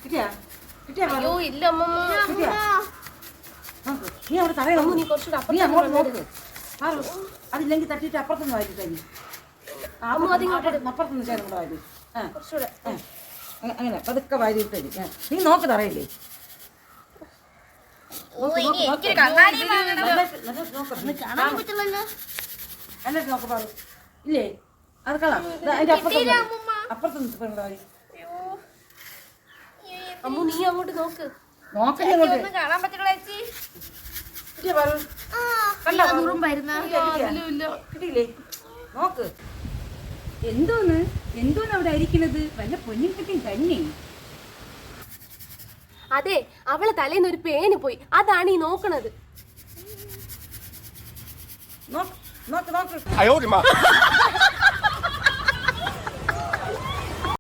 കിട്ടിയാ കിട്ടിയാ അയ്യോ ഇല്ല അമ്മമ്മ. നീ അവിടെ തറയണം. നീ കുറച്ചുകൂടെ നീ അങ്ങോട്ട് നോക്ക്. അതില്ലെങ്കിൽ തട്ടിയിട്ട് അപ്പുറത്തുനിന്ന് വാരി തരി. അപ്പുറത്തുനിന്ന് ചേർന്ന് കൂടെ വാരി. കുറച്ചുകൂടെ അങ്ങനെ പതുക്കെ വാരി തരി. നീ നോക്ക് തറയില്ലേ. കാണാൻ പറ്റില്ലല്ലോ. എന്നിട്ട് നോക്ക് പാറു. ഇല്ലേ അത് കളാം. അതിന്റെ അപ്പുറത്തുനിന്ന് വാരി. അമ്മു നീ അങ്ങോട്ട് നോക്ക്. നോക്കല്ലേ അങ്ങോട്ട്. കാണാൻ പറ്റില്ല ചേച്ചി. കിട്ടിയാ പാറു. കിട്ടിയില്ലേ നോക്ക്. എന്തോന്ന് അവിടെ അരിക്കണത്? വല്ല പൊന്നും കിട്ടി തന്നെ. അതെ അവളെ തലേന്ന് ഒരു പേന് പോയി, അതാണ് ഈ നോക്കണത്. നോക്ക് നോക്ക് നോക്ക്.